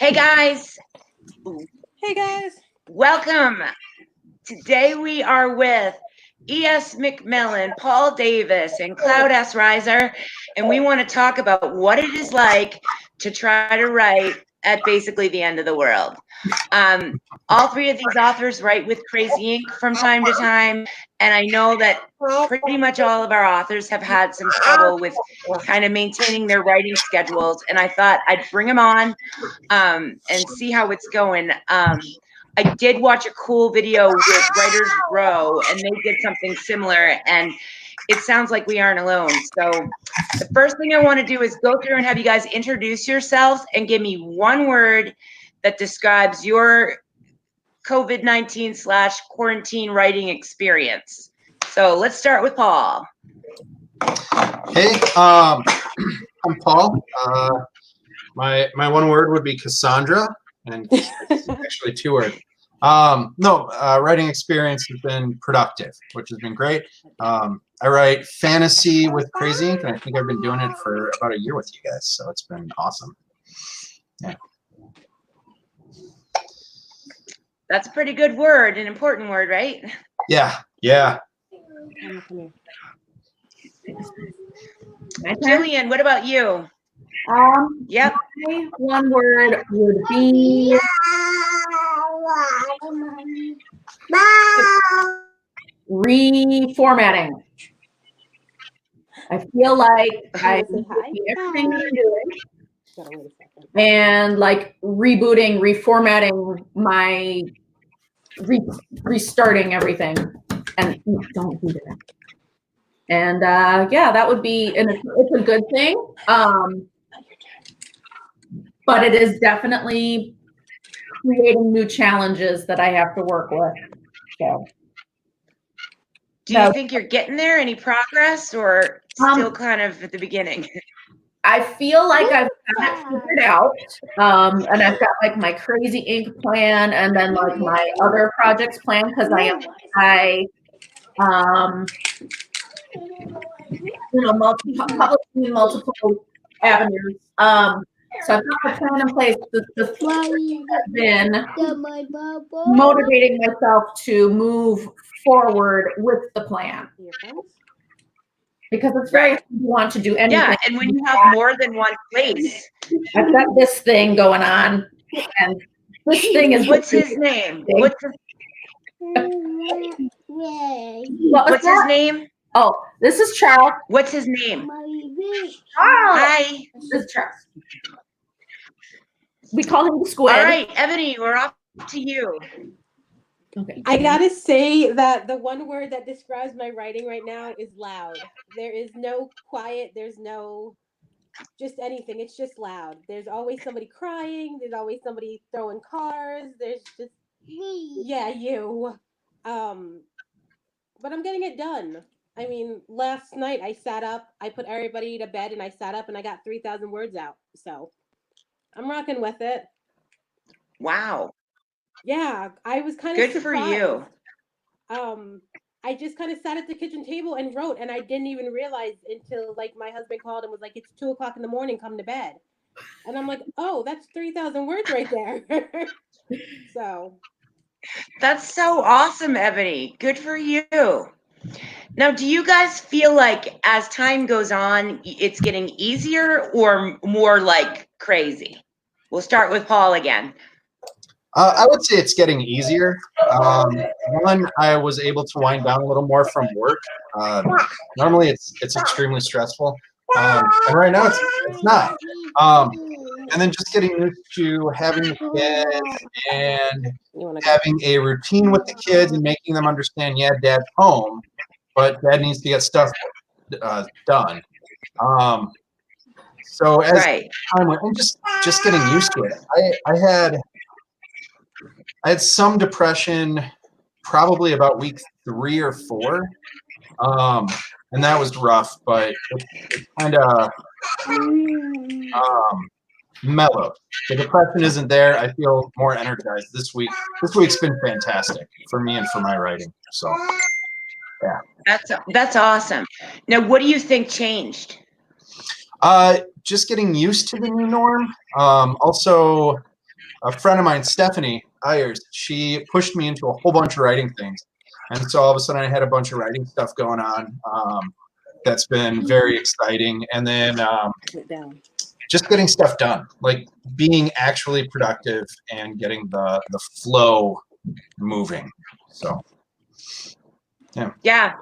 Hey guys, Hey guys. welcome. Today we are with ES McMillan, Paul Davis, and Cloud S. Riser, and we want to talk about what it is like to try to write at basically the end of the world. All three of these authors write with Crazy Ink from time to time, and I know that pretty much all of our authors have had some trouble with kind of maintaining their writing schedules, and I thought I'd bring them on and see how it's going. I did watch a cool video with Writers Row, and they did something similar, and it sounds like we aren't alone. So the first thing I want to do is go through and have you guys introduce yourselves and give me one word that describes your COVID-19/quarantine writing experience. So let's start with Paul. Hey, I'm Paul. My one word would be Cassandra, and it's actually two words. Writing experience has been productive, which has been great. I write fantasy with Crazy Ink, and I think I've been doing it for about a year with you guys, so it's been awesome. Yeah. That's a pretty good word, an important word, right? Yeah. Jillian, what about you? Yep. My one word would be reformatting. I feel like I'm doing everything that I'm doing, and like rebooting, reformatting my, restarting everything, and don't do that. And yeah, that would be, and it's a good thing. But it is definitely creating new challenges that I have to work with. So, do you think you're getting there? Any progress, or still kind of at the beginning? I feel like I've got it figured out, and I've got like my Crazy Ink plan, and then like my other projects plan, because publishing in multiple avenues. So I've got my plan in place. The thing has been motivating myself to move forward with the plan, because it's very hard to want to do anything. Yeah, and when you have more than one place. I've got this thing going on, and this thing is. What's his name? What's his name? Oh, this is Charles. What's his name? Charles. Hi. This is Charles. We call him the Squid. All right, Ebony, we're off to you. Okay. I gotta say that the one word that describes my writing right now is loud. There is no quiet. There's no just anything. It's just loud. There's always somebody crying. There's always somebody throwing cars. There's just you. But I'm getting it done. I mean, last night I sat up. I put everybody to bed, and I sat up, and I got 3,000 words out. So I'm rocking with it. Wow. Yeah, I was kind of good for you. I just kind of sat at the kitchen table and wrote, and I didn't even realize until like my husband called and was like, "It's 2:00 in the morning. Come to bed." And I'm like, "Oh, that's 3,000 words right there." So that's so awesome, Ebony. Good for you. Now, do you guys feel like as time goes on, it's getting easier or more like crazy? We'll start with Paul again. I would say it's getting easier. One, I was able to wind down a little more from work. Normally, it's extremely stressful, and right now it's not. And then just getting used to having the kids and having a routine with the kids and making them understand, yeah, Dad's home, but Dad needs to get stuff done. So as time went, and just getting used to it. I had some depression probably about week 3 or 4, and that was rough, but it kind of mellowed. The depression isn't there. I feel more energized this week. This week's been fantastic for me and for my writing. So, yeah. That's awesome. Now, what do you think changed? Just getting used to the new norm. Also, a friend of mine, Stephanie Ayers, she pushed me into a whole bunch of writing things. And so all of a sudden I had a bunch of writing stuff going on. That's been very exciting. And then just getting stuff done, like being actually productive and getting the flow moving. So, yeah. Yeah.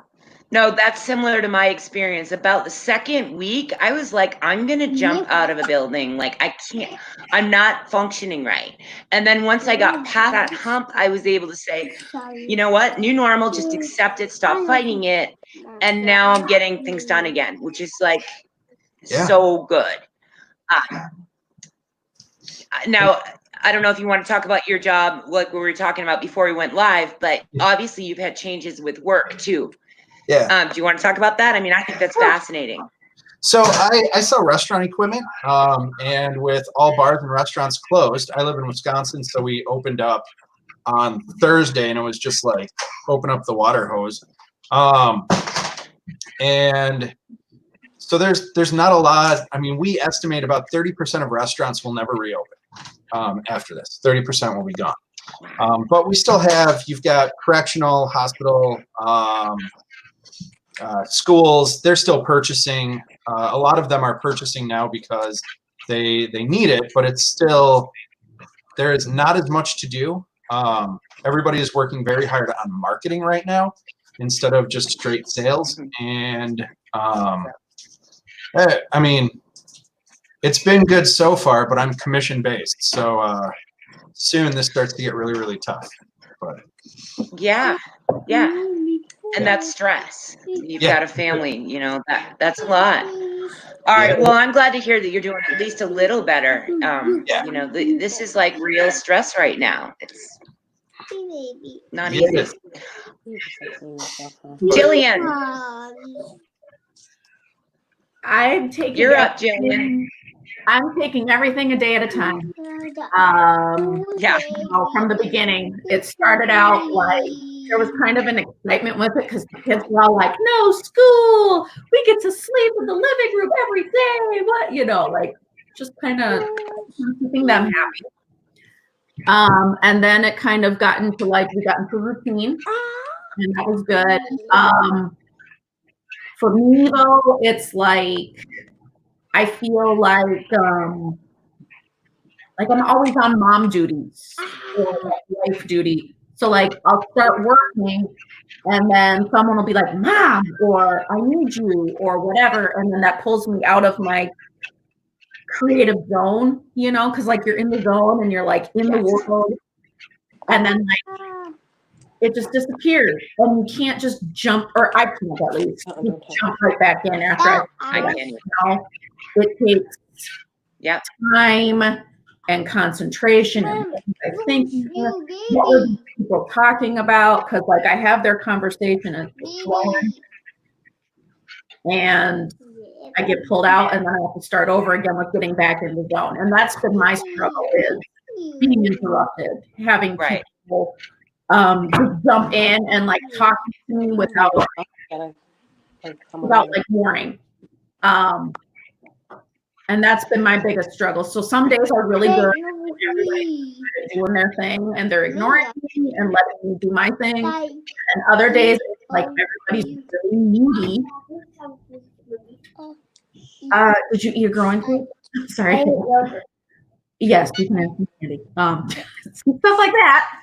No, that's similar to my experience. About the second week, I was like, I'm going to jump out of a building. Like, I can't, I'm not functioning right. And then once I got past that hump, I was able to say, you know what? New normal, just accept it, stop fighting it. And now I'm getting things done again, which is like so good. Now, I don't know if you want to talk about your job, like we were talking about before we went live, but obviously you've had changes with work too. Yeah. Do you want to talk about that? I mean, I think that's fascinating. So I sell restaurant equipment, and with all bars and restaurants closed, I live in Wisconsin, so we opened up on Thursday, and it was just like open up the water hose. And so there's not a lot. I mean, we estimate about 30% of restaurants will never reopen after this. 30% will be gone. But we still have, you've got correctional, hospital, schools, they're still purchasing. A lot of them are purchasing now because they need it, but it's still, there is not as much to do. Everybody is working very hard on marketing right now instead of just straight sales. And I mean, it's been good so far, but I'm commission based. So soon this starts to get really, really tough. But yeah. And that's stress. You've got a family, you know, that's a lot. All right. Well, I'm glad to hear that you're doing at least a little better. You know, this is like real stress right now. It's not easy. Jillian. I'm taking You're up, Jillian. I'm taking everything a day at a time. Yeah. You know, from the beginning, it started out like there was kind of an excitement with it because the kids were all like, "No school, we get to sleep in the living room every day." What, you know, like just kind of keeping them happy. And then it kind of got into like we got into routine, and that was good. For me though, it's like I feel like I'm always on mom duties or wife duty. So like I'll start working and then someone will be like, "Mom," or "I need you," or whatever. And then that pulls me out of my creative zone, you know, because like you're in the zone and you're like in the world. And then like it just disappears. And you can't just jump, or I can't at least, jump right back in after I can. You know? It takes time and concentration and I think what were these people talking about, because like I have their conversation and I get pulled out and then I have to start over again with getting back in the zone. And that's been my struggle, is being interrupted, having people jump in and like talk to me without like warning. And that's been my biggest struggle. So some days are really good. Everybody's doing their thing and they're ignoring me and letting me do my thing. And other days, like everybody's really needy. Did you eat a growing pain? Sorry. Yes, you can have some candy. Stuff like that.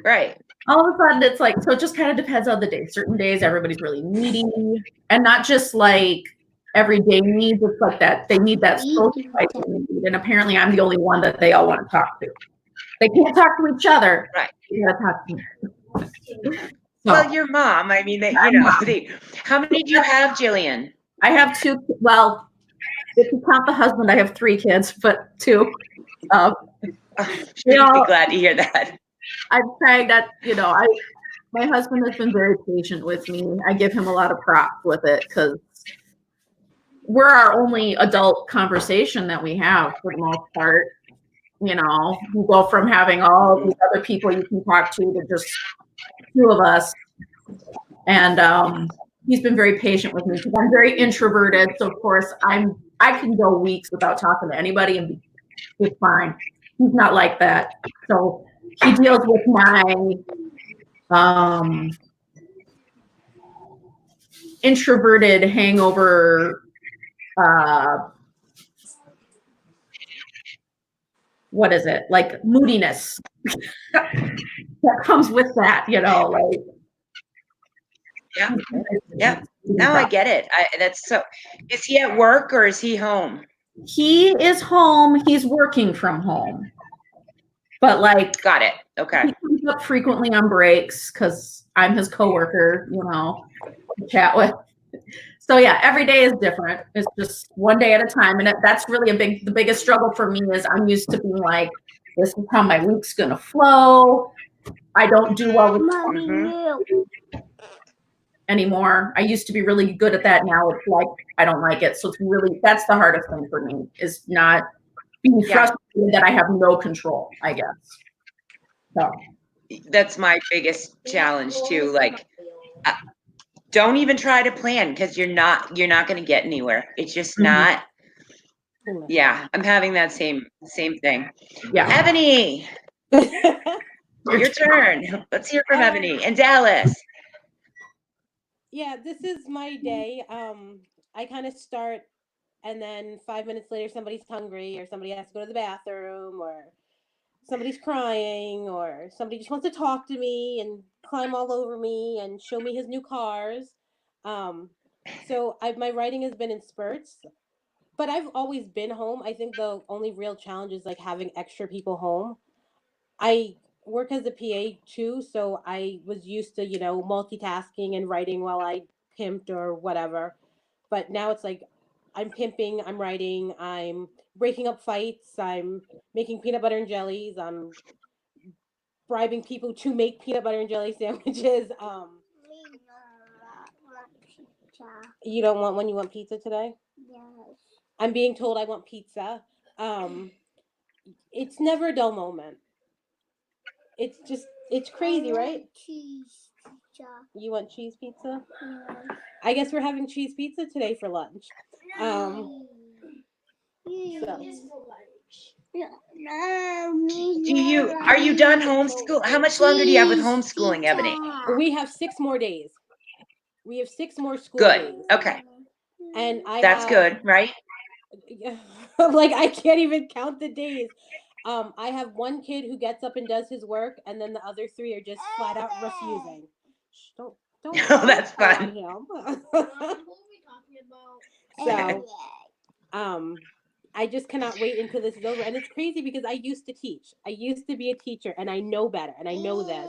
Right. All of a sudden, it's like, so it just kind of depends on the day. Certain days, everybody's really needy. And not just like everyday needs, it's like that they need that social life need. And apparently I'm the only one that they all want to talk to. They can't talk to each other. Right. They gotta talk to me. Well, your mom, I mean, you know, how many do you have, Jillian? I have two. Well, if you count the husband, I have 3 kids, but 2. She'd be glad to hear that. I'm trying that, you know, my husband has been very patient with me. I give him a lot of props with it because we're our only adult conversation that we have for the most part. You know, you go from having all these other people you can talk to just 2 of us. And he's been very patient with me because I'm very introverted. So of course I can go weeks without talking to anybody and be fine. He's not like that. So he deals with my introverted hangover. What is it? Like moodiness that comes with that, you know, like. Yeah. Yeah. Now I get it. That's so. Is he at work or is he home? He is home. He's working from home. But like, got it. Okay. He comes up frequently on breaks because I'm his coworker, you know, to chat with. So yeah, every day is different. It's just one day at a time, and that's really the biggest struggle for me is I'm used to being like, this is how my week's gonna flow. I don't do well with anymore. I used to be really good at that. Now it's like I don't like it. So it's really that's the hardest thing for me is not being frustrated that I have no control, I guess. So that's my biggest challenge too. Like, don't even try to plan because you're not going to get anywhere. It's just not. Yeah, I'm having that same thing. Yeah, Ebony, your turn. Let's hear from Ebony in Dallas. Yeah, this is my day. I kind of start, and then 5 minutes later, somebody's hungry, or somebody has to go to the bathroom, or somebody's crying, or somebody just wants to talk to me and climb all over me and show me his new cars. So my writing has been in spurts, but I've always been home. I think the only real challenge is like having extra people home. I work as a PA too, so I was used to, multitasking and writing while I pimped or whatever. But now it's like I'm pimping, I'm writing, I'm breaking up fights, I'm making peanut butter and jellies, I'm bribing people to make peanut butter and jelly sandwiches. You don't want one, you want pizza today? Yes. I'm being told I want pizza. It's never a dull moment. It's crazy, right? Cheese pizza. You want cheese pizza? Yeah. I guess we're having cheese pizza today for lunch. So. Are you done homeschool? How much longer do you have with homeschooling, Ebony? We have 6 more days. We have 6 more school days. Good. Okay. And That's good, right? Like I can't even count the days. I have one kid who gets up and does his work, and then the other 3 are just flat out refusing. Shh, don't. Oh, that's fun. So, I just cannot wait until this is over, and it's crazy because I used to teach. I used to be a teacher, and I know better, and I know this.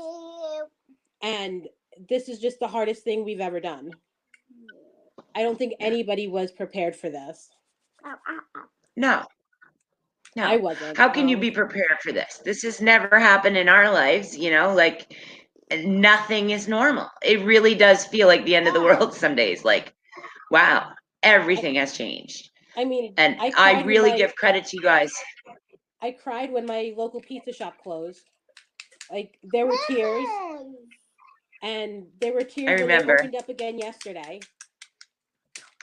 And this is just the hardest thing we've ever done. I don't think anybody was prepared for this. No. I wasn't. How can you be prepared for this? This has never happened in our lives, like nothing is normal. It really does feel like the end of the world some days. Like, wow, everything has changed. I mean, and I really give credit to you guys. I cried when my local pizza shop closed. Like, there were tears. And there were tears when they opened up again yesterday.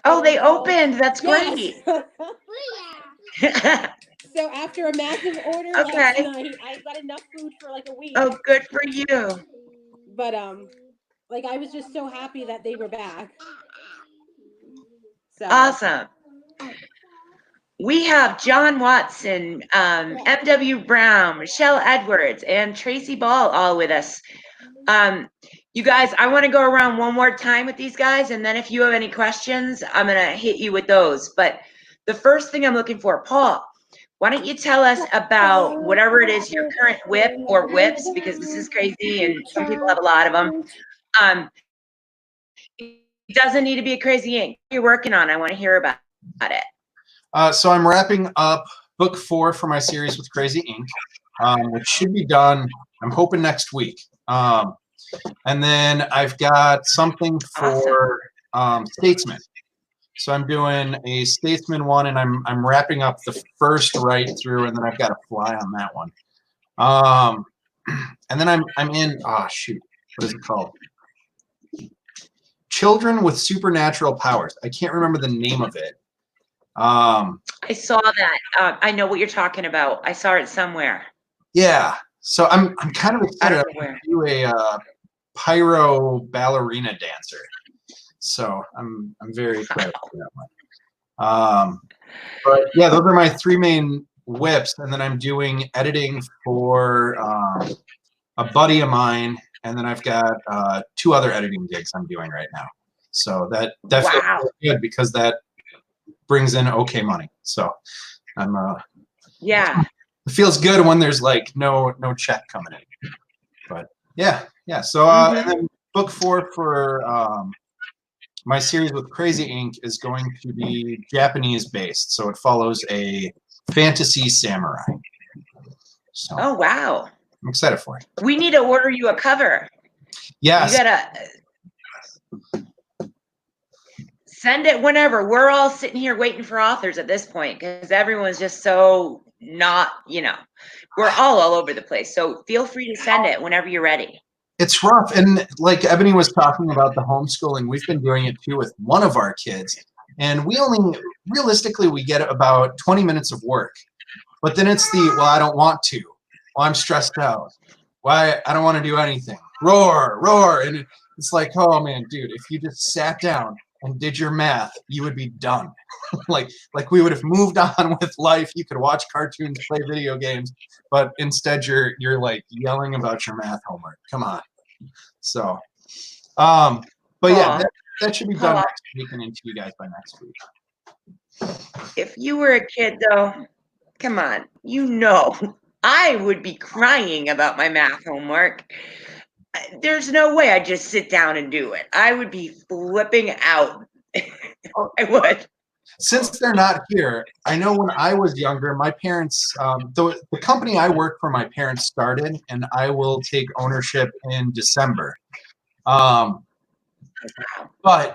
Oh, they opened. That's great. So after a massive order last night, I've got enough food for like a week. Oh, good for you. But like I was just so happy that they were back. So awesome. We have John Watson, M.W. Brown, Michelle Edwards, and Tracy Ball all with us. You guys, I want to go around one more time with these guys, and then if you have any questions, I'm going to hit you with those. But the first thing I'm looking for, Paul, why don't you tell us about whatever it is, your current whip or whips, because this is crazy and some people have a lot of them. It doesn't need to be a crazy ink. You're working on. I want to hear about it. So I'm wrapping up book 4 for my series with Crazy Ink, which should be done, I'm hoping, next week. And then I've got something for Statesman. So I'm doing a Statesman one, and I'm wrapping up the first write through, and then I've got a fly on that one. And then I'm in what is it called? Children with Supernatural Powers. I can't remember the name of it. I I saw that. I know what you're talking about. I saw it somewhere. Yeah. So I'm kind of I excited don't know where. to do a pyro ballerina dancer. So I'm very excited for that one. But yeah, those are my 3 main whips, and then I'm doing editing for a buddy of mine, and then I've got 2 other editing gigs I'm doing right now. So that feels Wow. really good because that brings in okay money. So I'm Yeah. it feels good when there's like no check coming in. But yeah. So Mhm. and then book 4 for my series with Crazy Ink is going to be Japanese based, so it follows a fantasy samurai. So Oh, wow. I'm excited for it. We need to order you a cover. Yes. You gotta send it whenever. We're all sitting here waiting for authors at this point because everyone's just so not, we're all over the place. So feel free to send it whenever you're ready. It's rough. And like Ebony was talking about the homeschooling, we've been doing it too with one of our kids. And realistically, we get about 20 minutes of work. But then it's well, I don't want to. Well, I'm stressed out. Why? I don't want to do anything. Roar. And it's like, oh man, dude, if you just sat down and did your math, you would be done. like we would have moved on with life. You could watch cartoons, play video games, but instead you're like yelling about your math homework. Come on. So, but yeah, that should be done next week and into you guys by next week. If you were a kid, though, come on, I would be crying about my math homework. There's no way I'd just sit down and do it. I would be flipping out. I would. Since they're not here, I know when I was younger, my parents, the company I work for, my parents started, and I will take ownership in December. But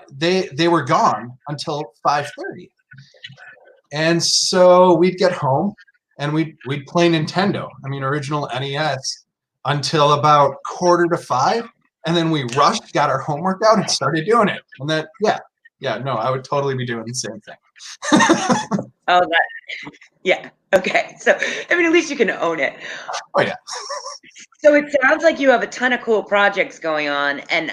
they were gone until 5:30, and so we'd get home and we'd play Nintendo. I mean, original NES until about 4:45, and then we rushed, got our homework out, and started doing it. And then no, I would totally be doing the same thing. Yeah. Okay. So, I mean, at least you can own it. Oh, yeah. So it sounds like you have a ton of cool projects going on. And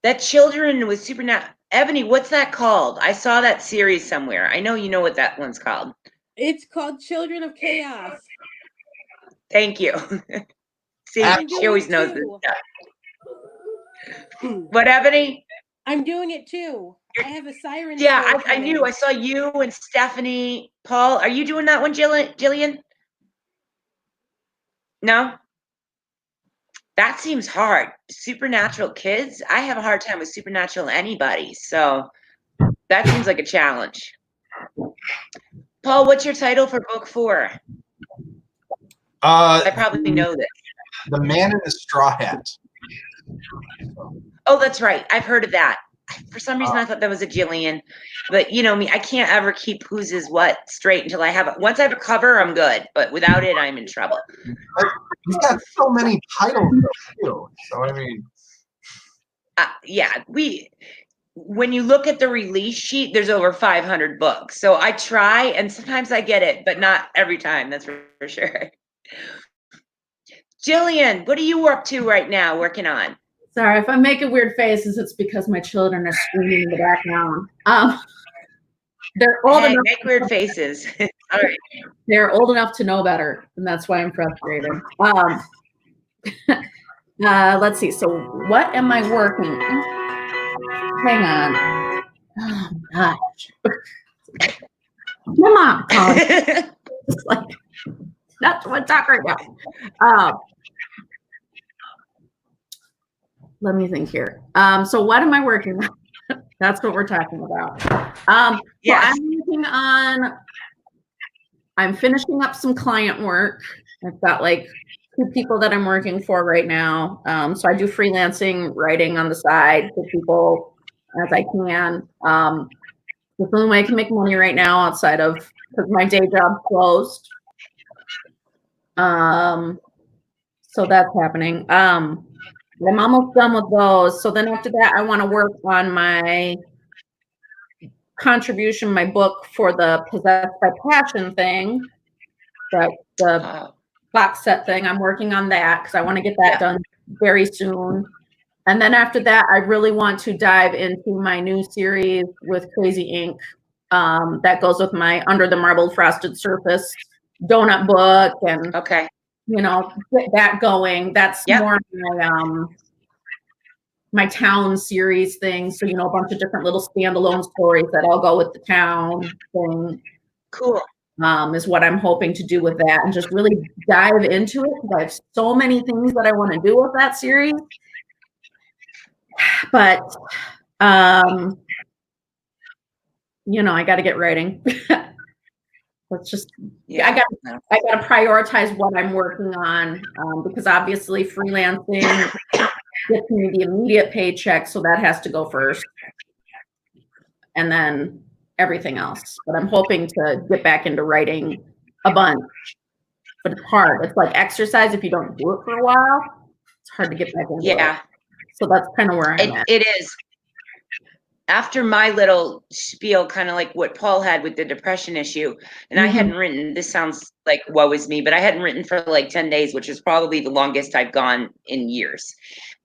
that Children with Supernatural, Ebony, what's that called? I saw that series somewhere. I know you know what that one's called. It's called Children of Chaos. Thank you. See, she always knows this stuff. What, Ebony? I'm doing it too. I have a siren. Yeah, I knew. I saw you and Stephanie. Paul, are you doing that one, Jillian? No? That seems hard. Supernatural kids? I have a hard time with supernatural anybody. So that seems like a challenge. Paul, what's your title for book 4? I probably know this. The Man in the Straw Hat. Oh, that's right. I've heard of that. For some reason, I thought that was a Jillian. But you know me, I can't ever keep whose is what straight until I have it. Once I have a cover, I'm good. But without it, I'm in trouble. You've got so many titles, too. So, I mean. Yeah, when you look at the release sheet, there's over 500 books. So I try, and sometimes I get it, but not every time. That's for sure. Jillian, what are you up to right now working on? Sorry, if I'm making weird faces, it's because my children are screaming in the background. They're old enough. Make weird faces. All right. They're old enough to know better, and that's why I'm frustrated. Let's see. So, what am I working? Hang on. Oh my gosh. Come on, Colin. It's like that's what talk right now. Let me think here. So what am I working on? That's what we're talking about. Yes. So I'm finishing up some client work. I've got like 2 people that I'm working for right now. So I do freelancing writing on the side for people as I can. The only way I can make money right now outside of because my day job closed. So that's happening. I'm almost done with those. So then after that, I want to work on my contribution, my book for the Possessed by Passion thing, the Oh, box set thing. I'm working on that because I want to get that Yeah. done very soon. And then after that, I really want to dive into my new series with Crazy Ink. That goes with my Under the Marbled Frosted Surface donut book, and okay. you know, get that going. That's Yep. more my town series thing. So, you know, a bunch of different little standalone stories that all go with the town thing. Cool. Is what I'm hoping to do with that, and just really dive into it because I have so many things that I want to do with that series. But you know, I got to get writing. Let's just, Yeah. I got to prioritize what I'm working on, because obviously freelancing gets me the immediate paycheck, so that has to go first, and then everything else. But I'm hoping to get back into writing a bunch, but it's hard. It's like exercise. If you don't do it for a while, it's hard to get back into it. Yeah. So that's kind of where I'm at. It is. After my little spiel, kind of like what Paul had with the depression issue, and I hadn't written, this sounds like woe is me, but I hadn't written for like 10 days, which is probably the longest I've gone in years.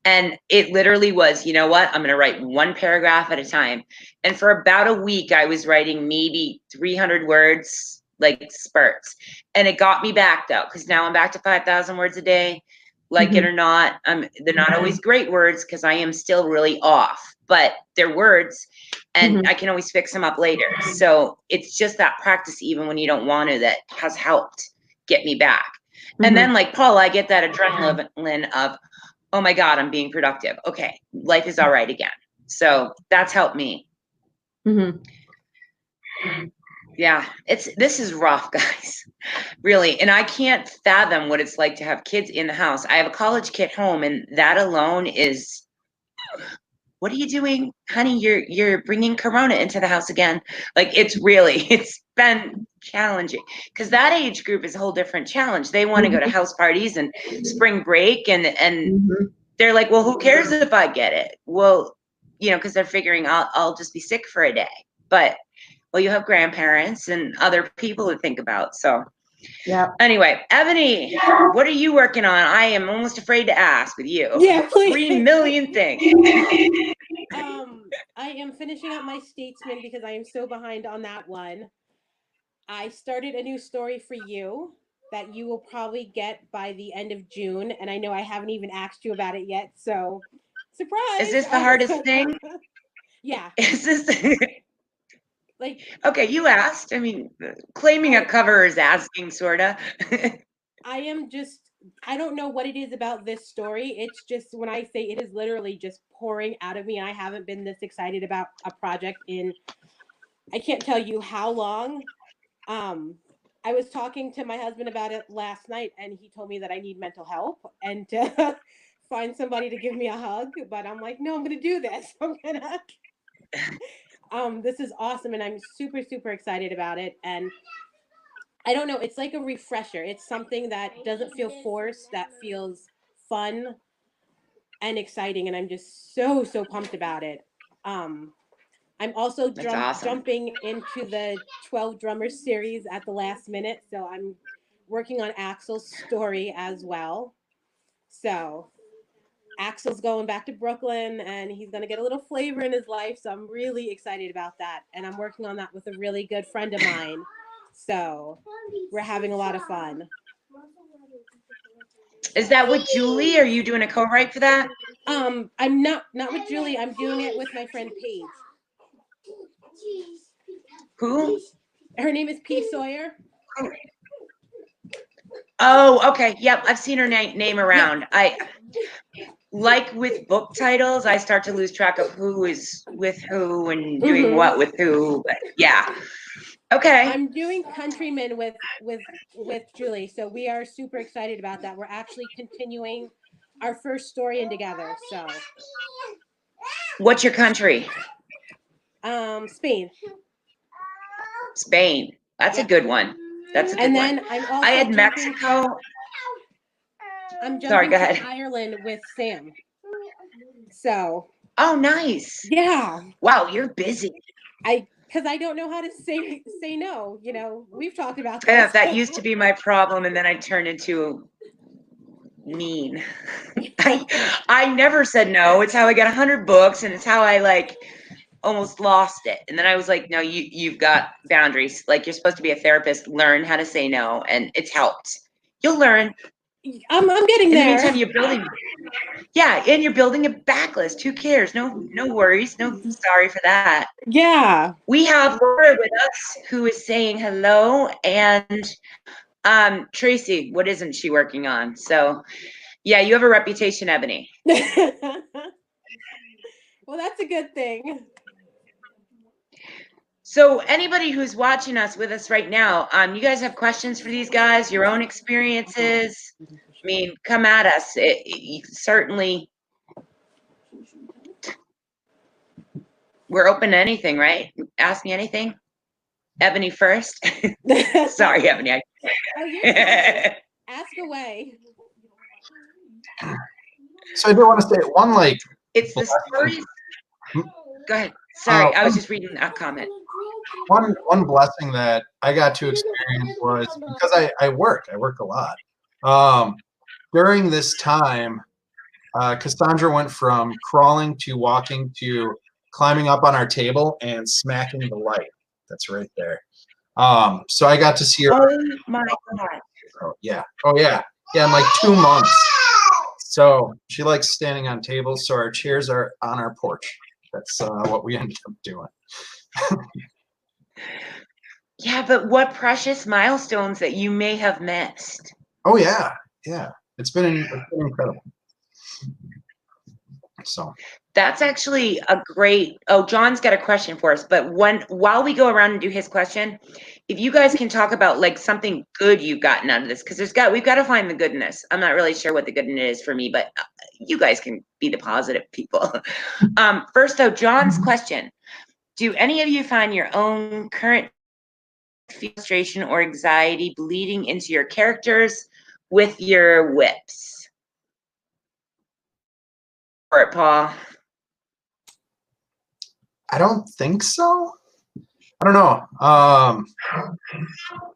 And it literally was, you know what? I'm going to write one paragraph at a time. And for about a week, I was writing maybe 300 words, like spurts. And it got me back though, because now I'm back to 5,000 words a day. Like it or not, they're not always great words because I am still really off, but they're words and I can always fix them up later. So it's just that practice, even when you don't want to, that has helped get me back. And then like Paul, I get that adrenaline of, oh my God, I'm being productive. Okay, life is all right again. So that's helped me. Yeah, this is rough, guys, really. And I can't fathom what it's like to have kids in the house. I have a college kid home, and that alone is, what are you doing, honey? You're bringing Corona into the house again. Like it's been challenging because that age group is a whole different challenge. They want to go to house parties and spring break, and they're like, well, who cares if I get it? Well, you know, because they're figuring I'll just be sick for a day, but. Well, you have grandparents and other people to think about. So, yeah. Anyway, Ebony, what are you working on? I am almost afraid to ask with you. Yeah, please. 3 million things. I am finishing up my Statesman because I am so behind on that one. I started a new story for you that you will probably get by the end of June, and I know I haven't even asked you about it yet. So, surprise! Is this the hardest thing? Yeah. Is this? Like, okay, you asked. I mean, claiming a cover is asking, sorta. I don't know what it is about this story. It's just, when I say it is literally just pouring out of me, and I haven't been this excited about a project in, I can't tell you how long. I was talking to my husband about it last night, and he told me that I need mental help and to find somebody to give me a hug. But I'm like, no, I'm going to do this. This is awesome, and I'm super, super excited about it. And I don't know, it's like a refresher. It's something that doesn't feel forced, that feels fun and exciting, and I'm just so, so pumped about it. I'm also jumping into the 12 Drummers series at the last minute, so I'm working on Axel's story as well. So Axel's going back to Brooklyn, and he's going to get a little flavor in his life. So I'm really excited about that. And I'm working on that with a really good friend of mine. So we're having a lot of fun. Is that with Julie? Are you doing a co-write for that? I'm not with Julie. I'm doing it with my friend Paige. Who? Her name is P. Sawyer. Oh, okay. Yep, I've seen her name around. Yep. I like with book titles, I start to lose track of who is with who and doing what with who. But yeah. Okay. I'm doing Countrymen with Julie, so we are super excited about that. We're actually continuing our first story in together. So. What's your country? Spain. Spain. That's a good one. That's a good one. And then I'm also I had Mexico. I'm jumping to Ireland with Sam. So. Oh, nice. Yeah. Wow, you're busy. I because I don't know how to say no. You know, we've talked about Yeah, this. that used to be my problem, and then I turned into mean. I never said no. It's how I got 100 books, and it's how I like almost lost it. And then I was like, no, you've got boundaries. Like, you're supposed to be a therapist. Learn how to say no, and it's helped. You'll learn. I'm getting In the there. meantime, you're building. Yeah, and you're building a backlist. Who cares? No worries. No sorry for that. Yeah. We have Laura with us who is saying hello, and Tracy, what isn't she working on? So yeah, you have a reputation, Ebony. Well, that's a good thing. So anybody who's watching us with us right now, you guys have questions for these guys, your own experiences? I mean, come at us. Certainly, we're open to anything, right? Ask me anything. Ebony first. Sorry, Ebony. Oh, you're fine. Ask away. So I do want to say one, like, It's the stories. Go ahead. Sorry, I was just reading a comment. one blessing that I got to experience was because I work a lot. During this time, Cassandra went from crawling to walking to climbing up on our table and smacking the light that's right there. So I got to see her. Oh my God. Oh yeah, in like 2 months. So she likes standing on tables. So our chairs are on our porch. That's what we ended up doing. Yeah, but what precious milestones that you may have missed. Oh yeah. It's been incredible. So That's actually a great. Oh, John's got a question for us. But while we go around and do his question, if you guys can talk about like something good you've gotten out of this, because we've got to find the goodness. I'm not really sure what the goodness is for me, but you guys can be the positive people. First, though, John's question: do any of you find your own current frustration or anxiety bleeding into your characters with your whips? For it, Paul. I don't think so. I don't know.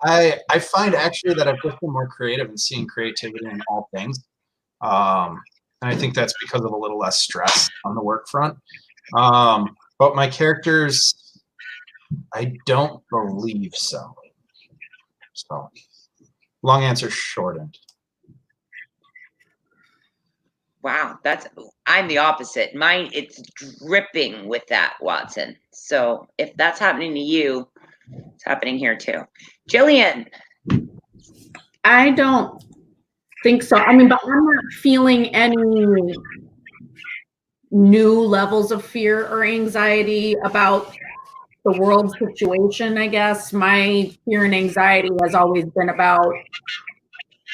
I find actually that I've just been more creative and seeing creativity in all things. And I think that's because of a little less stress on the work front. But my characters, I don't believe so. So, long answer shortened. Wow, I'm the opposite. Mine, it's dripping with that, Watson. So if that's happening to you, it's happening here too. Jillian. I don't think so. I mean, but I'm not feeling any new levels of fear or anxiety about the world situation, I guess. My fear and anxiety has always been about,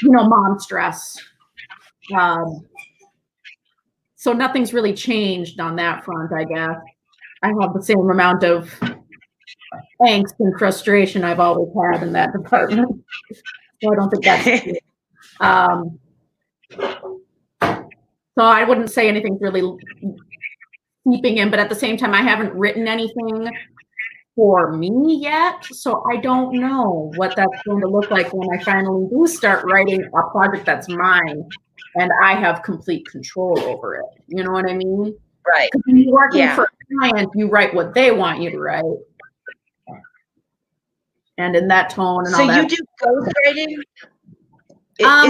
mom stress. So nothing's really changed on that front, I guess. I have the same amount of angst and frustration I've always had in that department. So I don't think that's so I wouldn't say anything's really seeping in, but at the same time, I haven't written anything for me yet. So I don't know what that's going to look like when I finally do start writing a project that's mine and I have complete control over it. You know what I mean? Right. Because when you're working for a client, you write what they want you to write. And in that tone and so all that. So you do ghostwriting?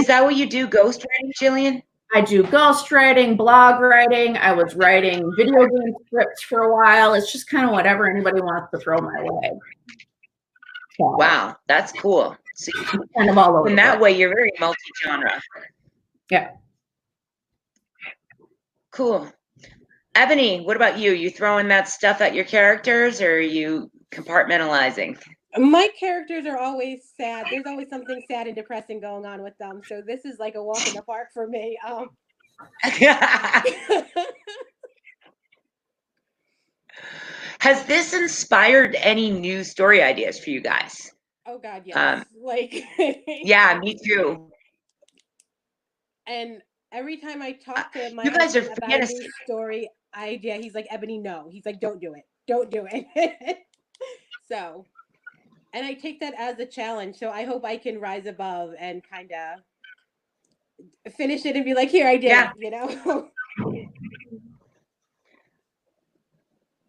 Is that what you do, ghostwriting, Jillian? I do ghostwriting, blog writing. I was writing video game scripts for a while. It's just kind of whatever anybody wants to throw my way. So, wow, that's cool. So kind of all over. In that way, you're very multi-genre. Yeah. Cool. Ebony, what about you? You throwing that stuff at your characters, or are you compartmentalizing? My characters are always sad. There's always something sad and depressing going on with them. So this is like a walk in the park for me. Has this inspired any new story ideas for you guys? Oh God, yes. Yeah, me too. And every time I talk to my you guys are husband about a new story idea, he's like, Ebony, no. He's like, don't do it. Don't do it. So, and I take that as a challenge. So I hope I can rise above and kind of finish it and be like, here, I did Yeah. it, you know?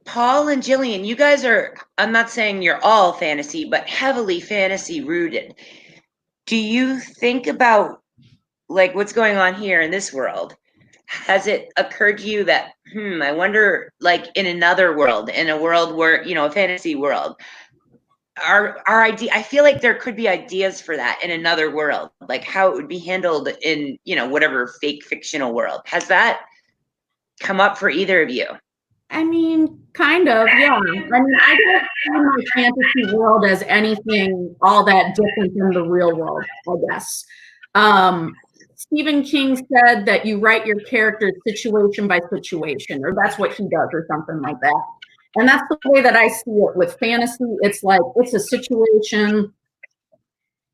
Paul and Jillian, you guys are, I'm not saying you're all fantasy, but heavily fantasy rooted. Do you think about like what's going on here in this world? Has it occurred to you that, I wonder, like in another world, in a world where, a fantasy world, our idea, I feel like there could be ideas for that in another world, like how it would be handled in, whatever fake fictional world. Has that come up for either of you? I mean, kind of, yeah. I mean, I don't see my fantasy world as anything all that different than the real world, I guess. Stephen King said that you write your characters situation by situation, or that's what he does, or something like that. And that's the way that I see it with fantasy. It's like, it's a situation,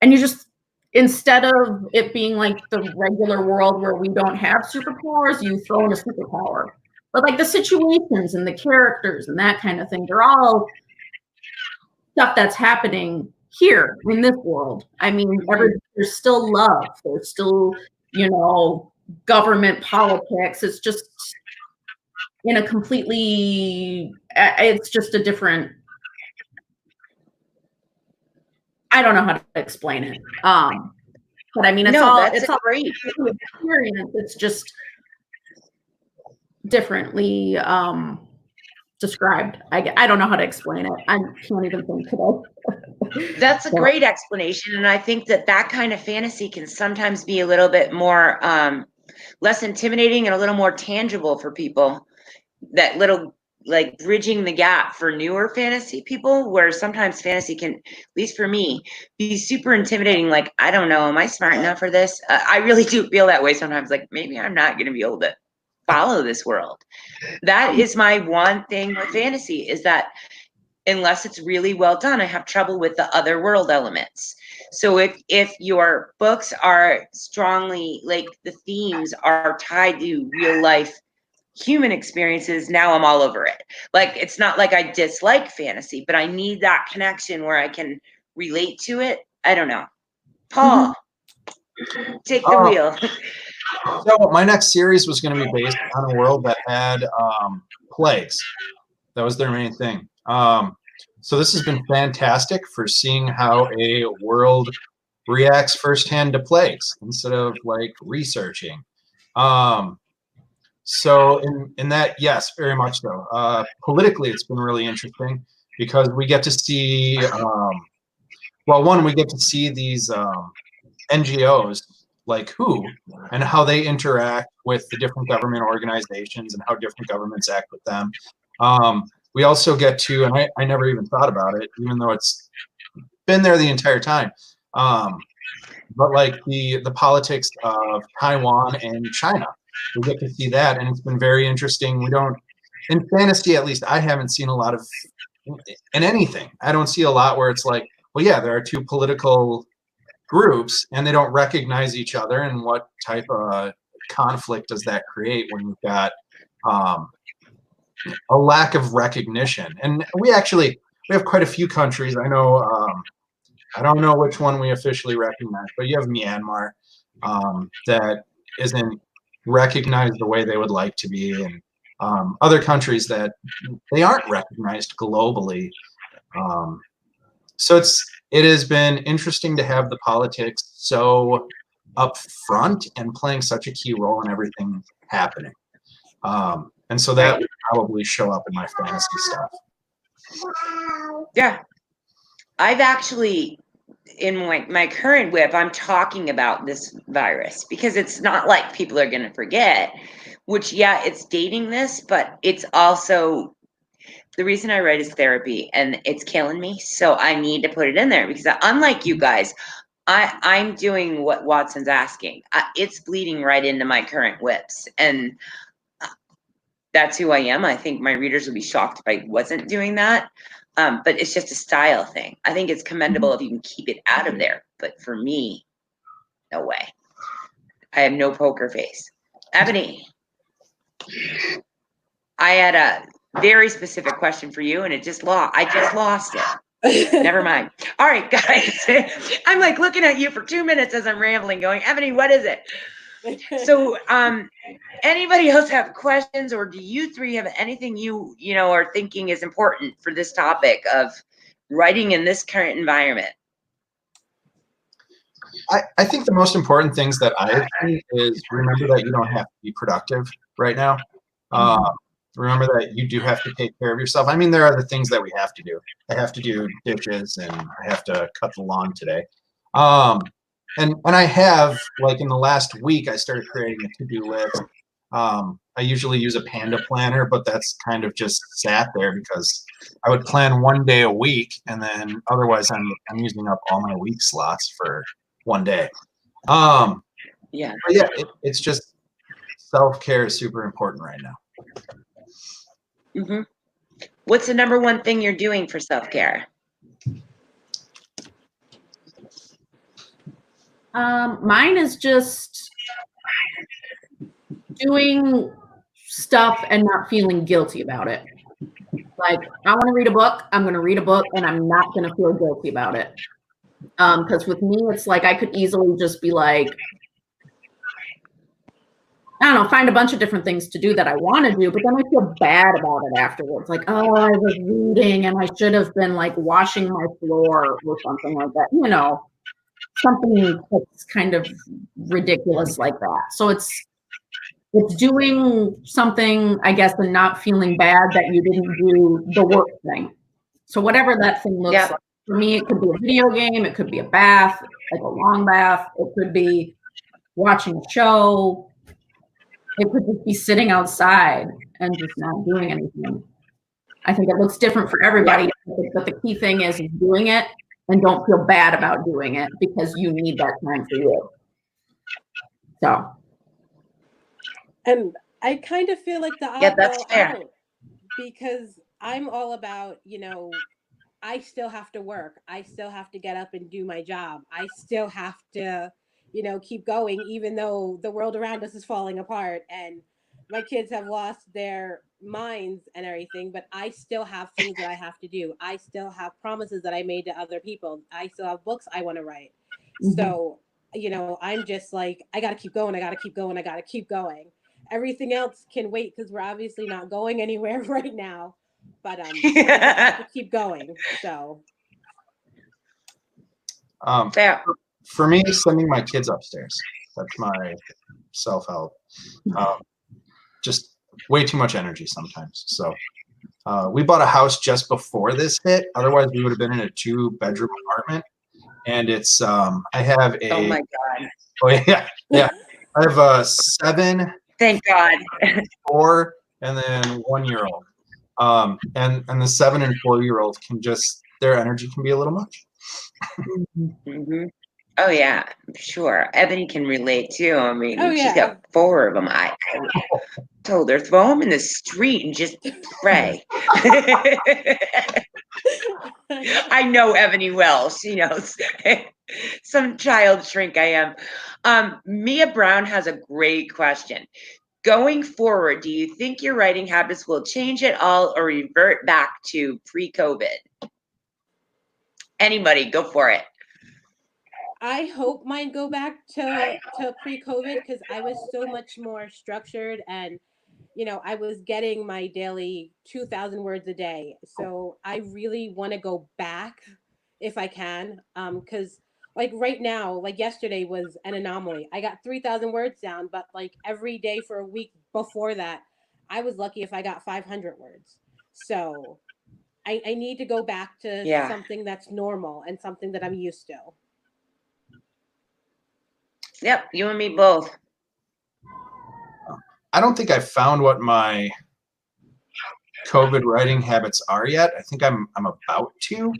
and you just, instead of it being like the regular world where we don't have superpowers, you throw in a superpower. But like the situations and the characters and that kind of thing, they're all stuff that's happening here in this world. I mean, there's still love. There's still, government politics. It's just in a completely, it's just a different, I don't know how to explain it. But I mean, it's all great experience. It's just differently described. I don't know how to explain it. I can't even think today. That's a great explanation, and I think that kind of fantasy can sometimes be a little bit more less intimidating and a little more tangible for people. That little, like, bridging the gap for newer fantasy people, where sometimes fantasy can, at least for me, be super intimidating. Like, I don't know, am I smart enough for this? I really do feel that way sometimes. Like, maybe I'm not going to be able to follow this world. That is my one thing with fantasy, is that unless it's really well done, I have trouble with the other world elements. So if your books are strongly, like, the themes are tied to real life human experiences, now I'm all over it. Like, it's not like I dislike fantasy, but I need that connection where I can relate to it. I don't know. Paul, take the wheel. So my next series was going to be based on a world that had plagues. That was their main thing. So this has been fantastic for seeing how a world reacts firsthand to plagues instead of like researching. So in that, yes, very much so. Politically, it's been really interesting because we get to see, we get to see these NGOs like WHO and how they interact with the different government organizations and how different governments act with them. We also get to, and I never even thought about it, even though it's been there the entire time, but like the politics of Taiwan and China. We get to see that, and it's been very interesting. We don't, in fantasy at least, I haven't seen a lot of, in anything, I don't see a lot where it's like, well, yeah, there are two political groups and they don't recognize each other, and what type of conflict does that create when you've got a lack of recognition? And we have quite a few countries. I know, I don't know which one we officially recognize, but you have Myanmar that isn't recognized the way they would like to be, and other countries that they aren't recognized globally. So it has been interesting to have the politics so up front and playing such a key role in everything happening. And so that would probably show up in my fantasy stuff. Yeah. I've actually, in my current whip, I'm talking about this virus because it's not like people are going to forget, which, yeah, it's dating this, but it's also, the reason I write is therapy, and it's killing me. So I need to put it in there because, unlike you guys, I'm doing what Watson's asking. It's bleeding right into my current whips, and that's who I am. I think my readers would be shocked if I wasn't doing that. But it's just a style thing. I think it's commendable if you can keep it out of there. But for me, no way. I have no poker face. Ebony, I had a very specific question for you, and I just lost it. Never mind. All right, guys. I'm like looking at you for 2 minutes as I'm rambling, going, Ebony, what is it? So, anybody else have questions, or do you three have anything you know are thinking is important for this topic of writing in this current environment? I think the most important things that I've seen is remember that you don't have to be productive right now. Remember that you do have to take care of yourself. I mean, there are the things that we have to do. I have to do dishes and I have to cut the lawn today. And I have, like in the last week, I started creating a to-do list. I usually use a Panda planner, but that's kind of just sat there because I would plan one day a week, and then otherwise I'm using up all my week slots for one day. Yeah. But yeah, it's just self-care is super important right now. What's the number one thing you're doing for self-care? Mine is just doing stuff and not feeling guilty about it. Like, I want to read a book, I'm going to read a book, and I'm not going to feel guilty about it. Because with me, it's like I could easily just be like, I don't know, find a bunch of different things to do that I want to do, but then I feel bad about it afterwards. Like, oh, I was reading and I should have been like washing my floor or something like that. You know, something that's kind of ridiculous like that. So it's doing something, I guess, and not feeling bad that you didn't do the work thing. So whatever that thing looks like. For me, it could be a video game, it could be a bath, like a long bath, it could be watching a show, it could just be sitting outside and just not doing anything. I think it looks different for everybody, but the key thing is doing it and don't feel bad about doing it because you need that time for you. So. And I kind of feel like the oddball out because I'm all about, you know, I still have to work. I still have to get up and do my job. I still have to, you know, keep going, even though the world around us is falling apart and my kids have lost their minds and everything, but I still have things that I have to do. I still have promises that I made to other people. I still have books I want to write. So, you know, I'm just like, I got to keep going. I got to keep going. I got to keep going. Everything else can wait because we're obviously not going anywhere right now. But I just have to keep going. So, for me, sending my kids upstairs. That's my self-help. Just way too much energy sometimes. So we bought a house just before this hit. Otherwise, we would have been in a 2-bedroom apartment. And it's I have a. Oh my God. Oh yeah, yeah. I have a 7. Thank God. 4 and then 1-year-old. And the 7 and 4-year-old can just, their energy can be a little much. Oh yeah, sure. Ebony can relate too. I mean, she's got 4 of them. I told her, throw them in the street and just pray. I know Ebony well. She knows. Some child shrink I am. Mia Brown has a great question. Going forward, do you think your writing habits will change at all or revert back to pre-COVID? Anybody, go for it. I hope mine go back to pre-COVID because I was so much more structured and, you know, I was getting my daily 2,000 words a day. So I really want to go back if I can. Because like right now, like yesterday was an anomaly. I got 3,000 words down, but like every day for a week before that, I was lucky if I got 500 words. So I need to go back to something that's normal and something that I'm used to. Yep, you and me both. I don't think I've found what my COVID writing habits are yet. I think I'm about to,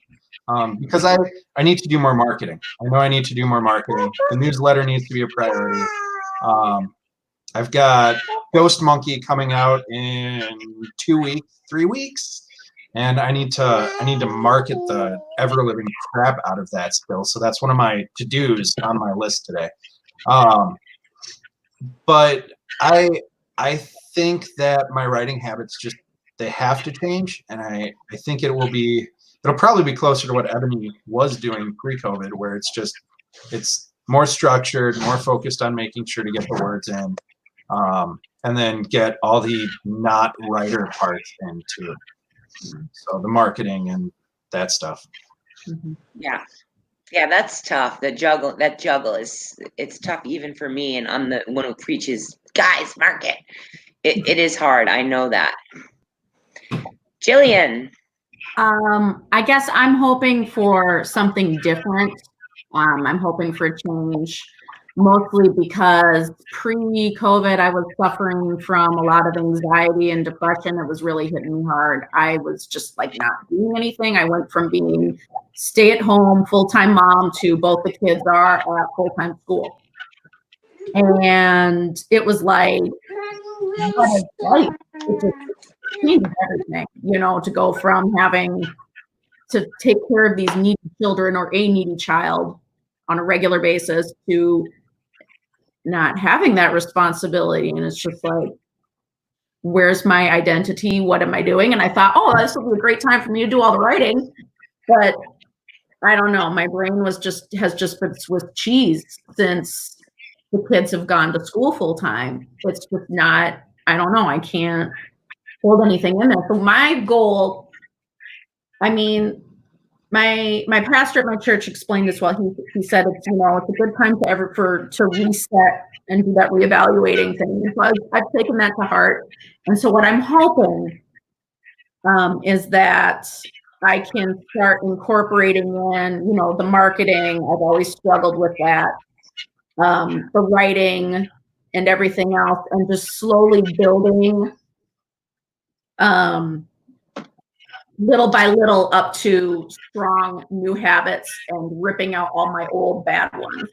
because I need to do more marketing. I know I need to do more marketing. The newsletter needs to be a priority. I've got Ghost Monkey coming out in 2 weeks, 3 weeks, and I need to market the ever living crap out of that still. So that's one of my to-dos on my list today. But I think that my writing habits just, they have to change, and I think it will be it'll probably be closer to what Ebony was doing pre-COVID, where it's more structured, more focused on making sure to get the words in, and then get all the not writer parts into it. So the marketing and that stuff. Yeah. Yeah, that's tough. That juggle it's tough even for me, and I'm the one who preaches, guys, market. It is hard. I know that. Jillian. I guess I'm hoping for something different. I'm hoping for a change, mostly because pre-COVID, I was suffering from a lot of anxiety and depression. It was really hitting me hard. I was just like not doing anything. I went from being stay-at-home full-time mom to both the kids are at full-time school. And it was like, what is life? It just changed everything, you know, to go from having to take care of these needy children or a needy child on a regular basis to not having that responsibility. And it's just like, where's my identity? What am I doing? And I thought, oh, this will be a great time for me to do all the writing. But I don't know. My brain has just been Swiss cheese since the kids have gone to school full time. It's just not, I don't know. I can't hold anything in there. So my goal, I mean, my pastor at my church explained this well. He said it's, you know, it's a good time to reset and do that reevaluating thing. So I've taken that to heart. And so what I'm hoping is that I can start incorporating in, you know, the marketing. I've always struggled with that, the writing and everything else, and just slowly building little by little up to strong new habits and ripping out all my old bad ones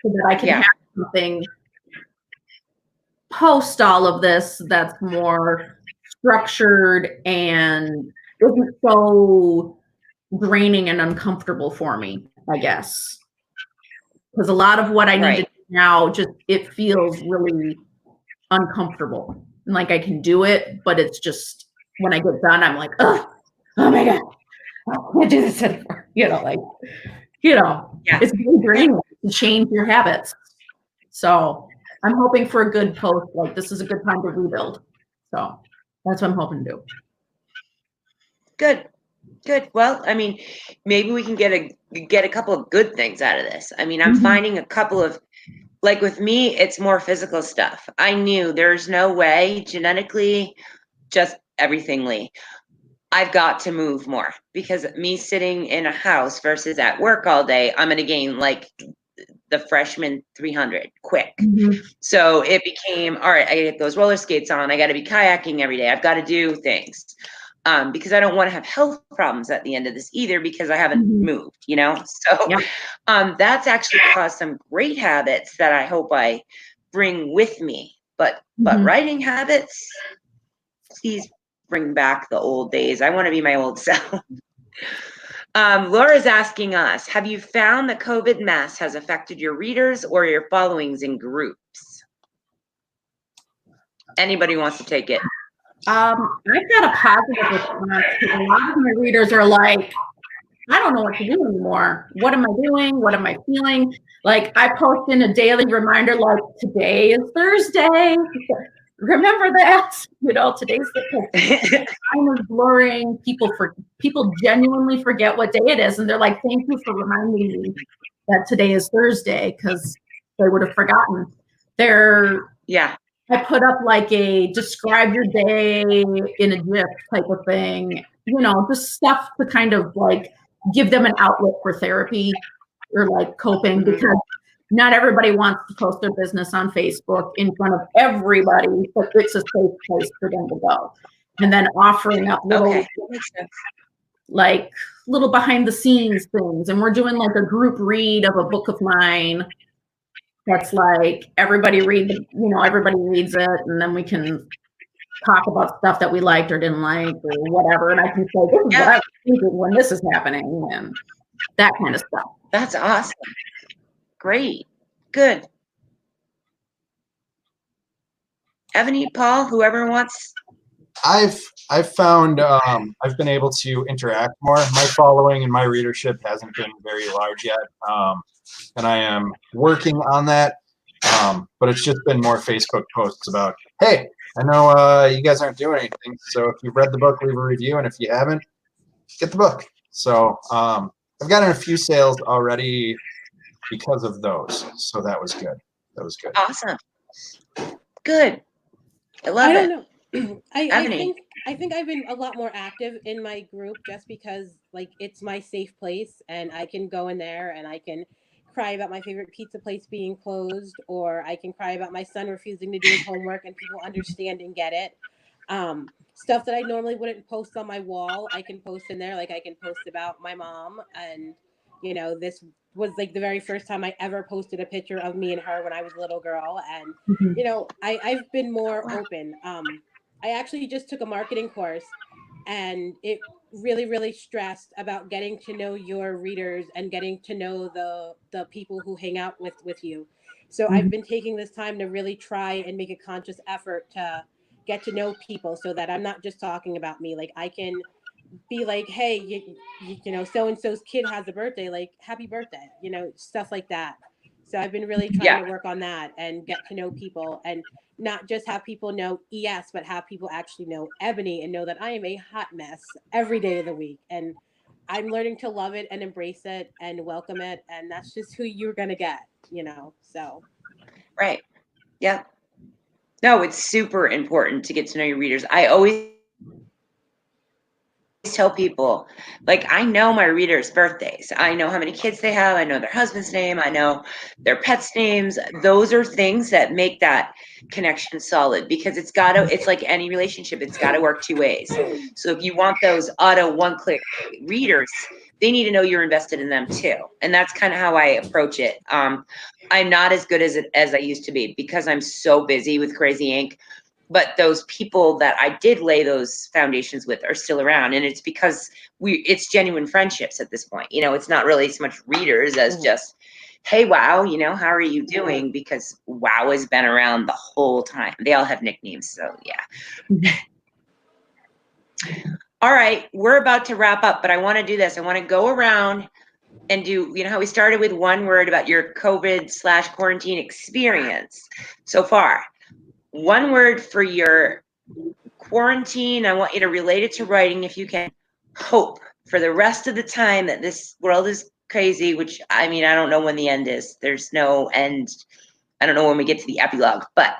so that I can have something post all of this that's more structured and isn't so draining and uncomfortable for me, I guess. Because a lot of what I need to do now, just it feels really uncomfortable. And like I can do it, but it's just when I get done, I'm like, oh my God, I can't do this anymore. You know, like, you know, it's really draining to change your habits. So I'm hoping for a good post. Like this is a good time to rebuild. So that's what I'm hoping to do. Good. Well, I mean, maybe we can get a couple of good things out of this. I mean, I'm finding a couple of, like with me, it's more physical stuff. I knew there's no way genetically, just everythingly, I've got to move more, because me sitting in a house versus at work all day, I'm going to gain like the freshman 300 quick. So it became, all right, I get those roller skates on. I got to be kayaking every day. I've got to do things. Because I don't want to have health problems at the end of this either, because I haven't moved, you know? So that's actually caused some great habits that I hope I bring with me. But writing habits, please bring back the old days. I want to be my old self. Laura's asking us, have you found that COVID mess has affected your readers or your followings in groups? Anybody wants to take it? I've got a positive response. A lot of my readers are like, I don't know what to do anymore. What am I doing? What am I feeling? Like I post in a daily reminder, like today is Thursday. Remember that, you know, today's the time is blurring. People genuinely forget what day it is. And they're like, thank you for reminding me that today is Thursday, because they would have forgotten. I put up like a describe your day in a GIF type of thing, you know, just stuff to kind of like give them an outlet for therapy or like coping, because not everybody wants to post their business on Facebook in front of everybody, but it's a safe place for them to go. And then offering up little, like little behind the scenes things. And we're doing like a group read of a book of mine. That's like everybody reads it, and then we can talk about stuff that we liked or didn't like or whatever. And I can say, this is what I was thinking when this is happening, and that kind of stuff. That's awesome. Great. Good. Ebony, Paul, whoever wants. I've found I've been able to interact more. My following and my readership hasn't been very large yet, and I am working on that. But it's just been more Facebook posts about, hey, I know you guys aren't doing anything, so if you've read the book, leave a review, and if you haven't, get the book. So I've gotten a few sales already because of those, so that was good. That was good. Awesome. Good. I love I it. don't know. I Ebony. think I've been a lot more active in my group just because like it's my safe place and I can go in there and I can cry about my favorite pizza place being closed, or I can cry about my son refusing to do his homework and people understand and get it. Stuff that I normally wouldn't post on my wall, I can post in there. Like I can post about my mom, and this was like the very first time I ever posted a picture of me and her when I was a little girl, and I've been more open. I actually just took a marketing course, and it really stressed about getting to know your readers and getting to know the people who hang out with you. So I've been taking this time to really try and make a conscious effort to get to know people, so that I'm not just talking about me. Like I can be like, hey, so and so's kid has a birthday, like happy birthday, stuff like that. So I've been really trying to work on that and get to know people, and not just have people know ES, but have people actually know Ebony and know that I am a hot mess every day of the week. And I'm learning to love it and embrace it and welcome it. And that's just who you're going to get, so. Right. Yeah. No, it's super important to get to know your readers. I always tell people, like, I know my readers' birthdays. I know how many kids they have. I know their husband's name. I know their pets' names. Those are things that make that connection solid, because it's like any relationship. It's got to work two ways. So if you want those auto one-click readers, they need to know you're invested in them too. And that's kind of how I approach it. I'm not as good as I used to be, because I'm so busy with Crazy Ink. But those people that I did lay those foundations with are still around, and it's because it's genuine friendships at this point. It's not really so much readers as just, hey, wow, how are you doing? Because wow has been around the whole time. They all have nicknames, so yeah. All right, we're about to wrap up, but I want to do this. I want to go around and do, how we started with one word about your COVID/quarantine experience so far. One word for your quarantine. I want you to relate it to writing if you can. Hope for the rest of the time that this world is crazy, which I don't know when the end is. There's no end. I don't know when we get to the epilogue, but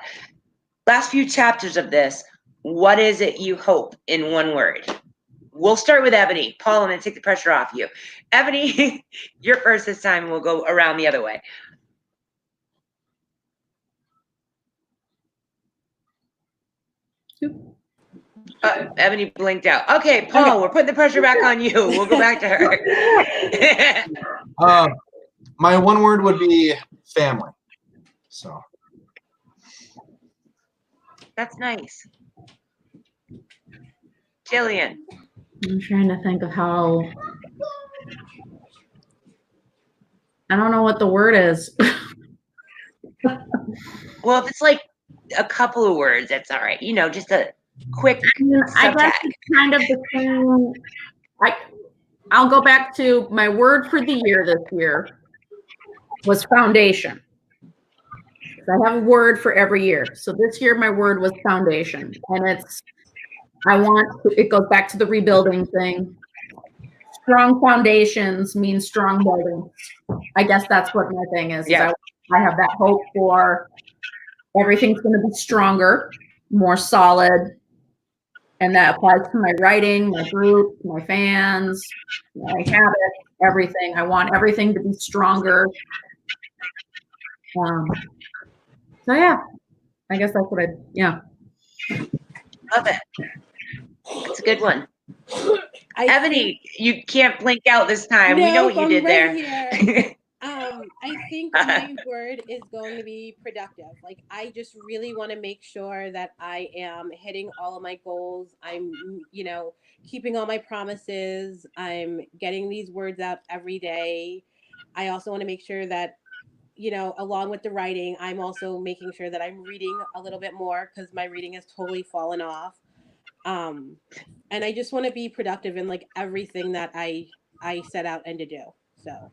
last few chapters of this, what is it you hope in one word? We'll start with Ebony. Paul, I'm going to take the pressure off you. Ebony, you're first this time, and we'll go around the other way. Ebony blinked out. Okay, Paul, we're putting the pressure back on you. We'll go back to her. My one word would be family. So that's nice. Jillian. I'm trying to think of how. I don't know what the word is. Well, if it's like a couple of words, that's all right. Just a quick I guess it's kind of the same. I'll go back to my word for the year this year was foundation. I have a word for every year. So this year my word was foundation. And it goes back to the rebuilding thing. Strong foundations mean strong buildings. I guess that's what my thing is. Yeah. I have that hope for everything's going to be stronger, more solid. And that applies to my writing, my group, my fans, my habits, everything. I want everything to be stronger. So yeah, I guess that's what Love it. It's a good one. Ebony, you can't blink out this time. We know what you did there. I think my word is going to be productive. Like, I just really want to make sure that I am hitting all of my goals. I'm, keeping all my promises. I'm getting these words out every day. I also want to make sure that, along with the writing, I'm also making sure that I'm reading a little bit more, because my reading has totally fallen off. And I just want to be productive in like everything that I set out and to do. So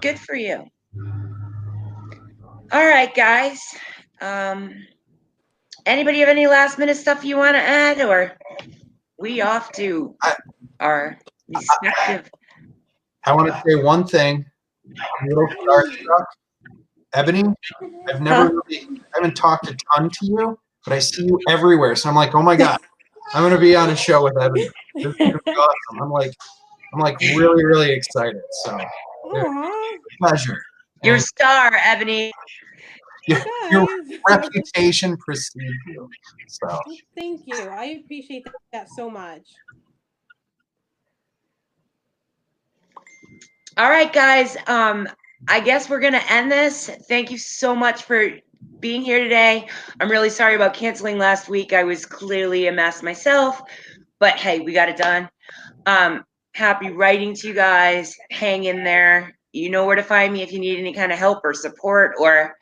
Good for you. All right, guys. Anybody have any last minute stuff you want to add, or we off to our respective? I want to say one thing. I'm a little starstruck. Ebony, I haven't talked a ton to you, but I see you everywhere. So I'm like, oh my God, I'm going to be on a show with Ebony. This is going to be awesome. I'm like really, really excited. So pleasure. Your And star, Ebony. your reputation precedes you. So thank you. I appreciate that so much. All right, guys. I guess we're going to end this. Thank you so much for being here today. I'm really sorry about canceling last week. I was clearly a mess myself, but hey, we got it done. Happy writing to you guys. Hang in there. You know where to find me if you need any kind of help or support or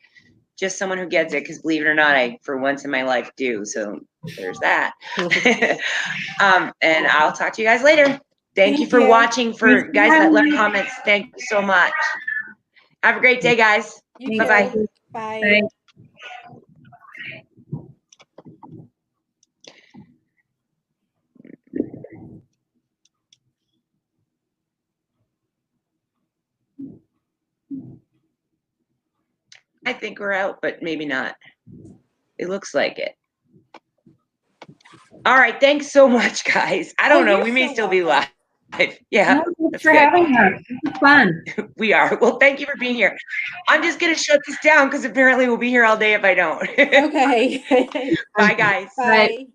just someone who gets it, because believe it or not, I, for once in my life, do. So there's that. And I'll talk to you guys later. Thank you for watching. For guys that left comments, thank you so much. Have a great day, guys. Bye-bye. Bye. I think we're out, but maybe not. It looks like it. All right. Thanks so much, guys. I don't know. We may still be live. Yeah. Thanks for having us. This is fun. We are. Well, thank you for being here. I'm just going to shut this down because apparently we'll be here all day if I don't. Okay. Bye, guys. Bye.